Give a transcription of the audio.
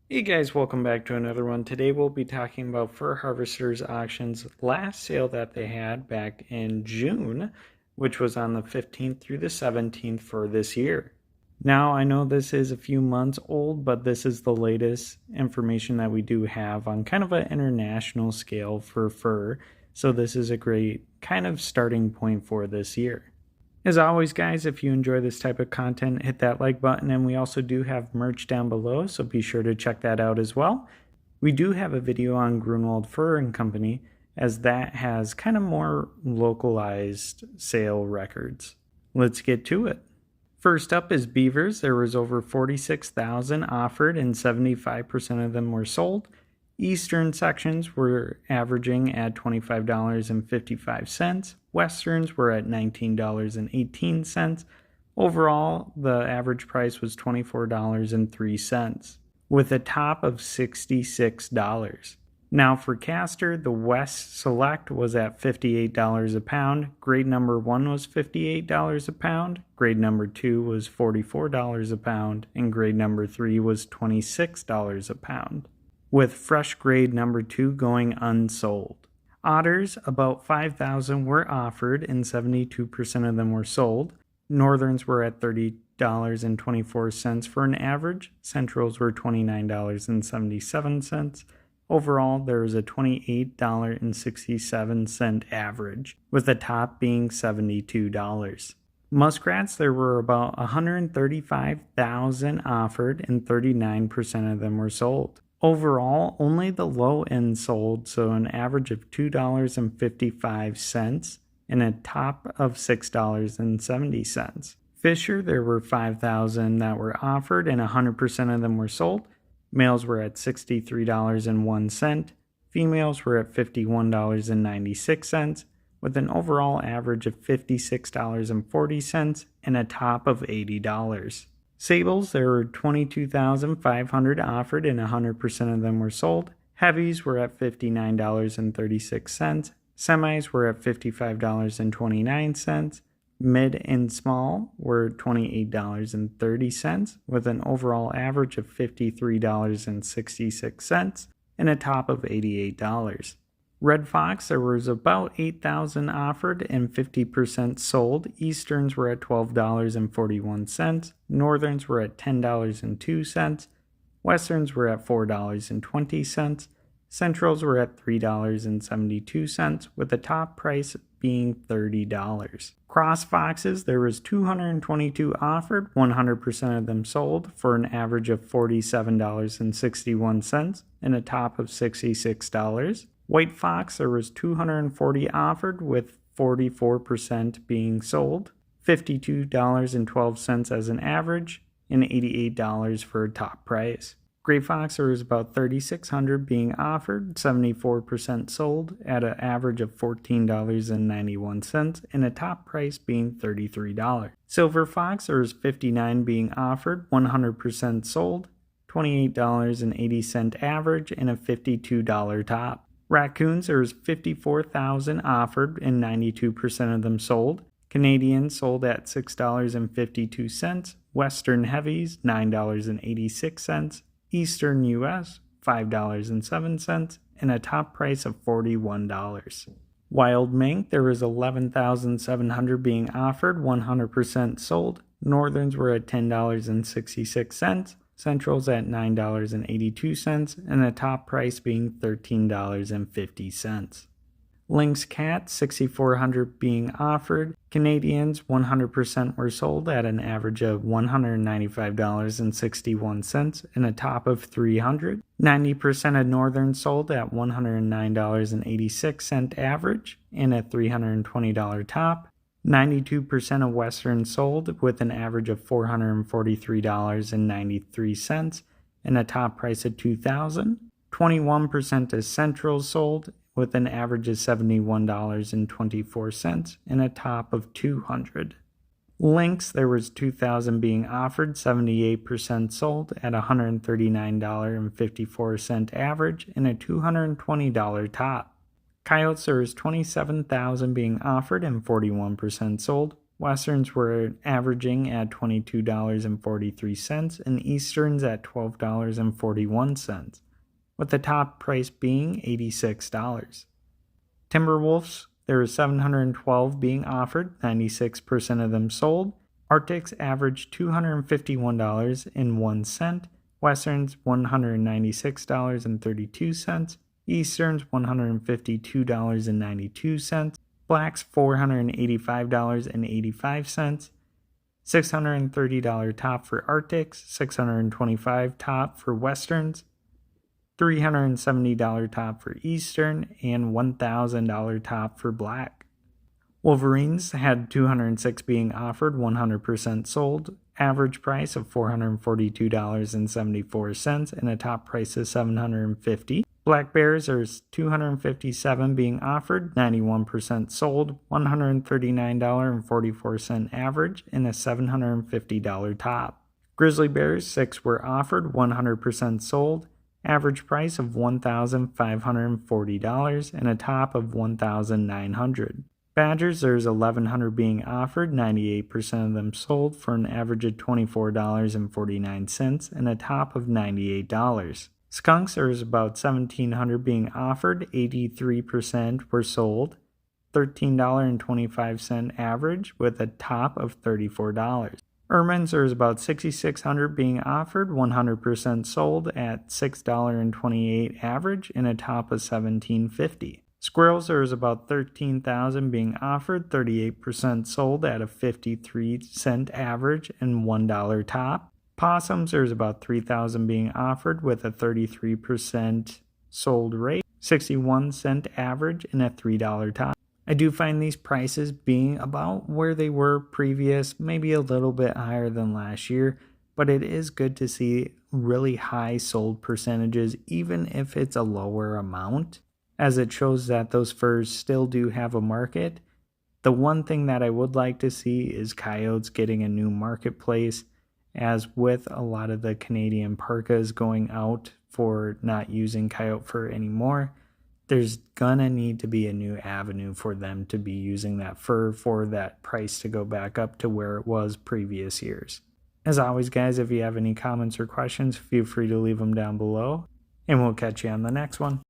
Hey guys, welcome back to another one. Today we'll be talking about Fur Harvesters Auction's last sale that they had back in June, which was on the 15th through the 17th for this year. Now, I know this is a few months old, but this is the latest information that we do have on kind of an international scale for fur, so this is a great kind of starting point for this year. As always, guys, if you enjoy this type of content, hit that like button, and we also do have merch down below, so be sure to check that out as well. We do have a video on Grunwald Fur and Company, as that has kind of more localized sale records. Let's get to it. First up is beavers. There was over 46,000 offered and 75% of them were sold. Eastern sections were averaging at $25.55. Westerns were at $19.18. Overall, the average price was $24.03, with a top of $66. Now for Castor, the West Select was at $58 a pound. Grade number 1 was $58 a pound. Grade number 2 was $44 a pound. And grade number 3 was $26 a pound, with fresh grade number 2 going unsold. Otters, about 5,000 were offered and 72% of them were sold. Northerns were at $30.24 for an average. Centrals were $29.77. Overall, there was a $28.67 average, with the top being $72. Muskrats, there were about 135,000 offered and 39% of them were sold. Overall, only the low end sold, so an average of $2.55 and a top of $6.70. Fisher, there were 5,000 that were offered and 100% of them were sold. Males were at $63.01. Females were at $51.96, with an overall average of $56.40 and a top of $80. Sables, there were 22,500 offered and 100% of them were sold. Heavies were at $59.36. Semis were at $55.29. Mid and small were $28.30, with an overall average of $53.66 and a top of $88. Red Fox, there was about 8,000 offered and 50% sold. Easterns were at $12.41. Northerns were at $10.02. Westerns were at $4.20. Centrals were at $3.72, with the top price being $30. Cross Foxes, there was 222 offered, 100% of them sold, for an average of $47.61 and a top of $66. White Fox, there was 240 offered, with 44% being sold, $52.12 as an average, and $88 for a top price. Gray Fox, there was about 3,600 being offered, 74% sold, at an average of $14.91, and a top price being $33. Silver Fox, there was 59 being offered, 100% sold, $28.80 average, and a $52 top. Raccoons, there was 54,000 offered and 92% of them sold. Canadian sold at $6.52. Western Heavies, $9.86. Eastern US, $5.07, and a top price of $41. Wild Mink, there was 11,700 being offered, 100% sold. Northerns were at $10.66. Centrals at $9.82, and the top price being $13.50. Lynx Cat, 6,400 being offered. Canadians, 100% were sold at an average of $195.61 and a top of $300. 90% of Northern sold at $109.86 average and a $320 top. 92% of Western sold with an average of $443.93 and a top price of $2,000. 21% of Centrals sold with an average of $71.24 and a top of $200. Lynx, there was 2,000 being offered, 78% sold at $139.54 average and a $220 top. Coyotes, there was 27,000 being offered and 41% sold. Westerns were averaging at $22.43 and Easterns at $12.41, with the top price being $86. Timberwolves, there were 712 being offered, 96% of them sold. Arctics averaged $251.01, Westerns $196.32, Easterns $152.92, Blacks $485.85, $630 top for Arctics, $625 top for Westerns, $370 top for Eastern, and $1,000 top for Black. Wolverines had 206 being offered, 100% sold, average price of $442.74 and a top price of $750. Black Bears, there's 257 being offered, 91% sold, $139.44 average and a $750 top. Grizzly Bears, 6 were offered, 100% sold, average price of $1,540 and a top of $1,900. Badgers, there's 1,100 being offered, 98% of them sold for an average of $24.49 and a top of $98. Skunks, there's about 1,700 being offered, 83% were sold, $13.25 average with a top of $34. Ermines, there's about 6,600 being offered, 100% sold at $6.28 average and a top of $17.50. Squirrels, there was about 13,000 being offered, 38% sold at a 53-cent average and $1 top. Possums, there's about 3,000 being offered with a 33% sold rate, 61-cent average and a $3 top. I do find these prices being about where they were previous, maybe a little bit higher than last year, but it is good to see really high sold percentages even if it's a lower amount, as it shows that those furs still do have a market. The one thing that I would like to see is coyotes getting a new marketplace, as with a lot of the Canadian parkas going out for not using coyote fur anymore, there's gonna need to be a new avenue for them to be using that fur for that price to go back up to where it was previous years. As always, guys, if you have any comments or questions, feel free to leave them down below, and we'll catch you on the next one.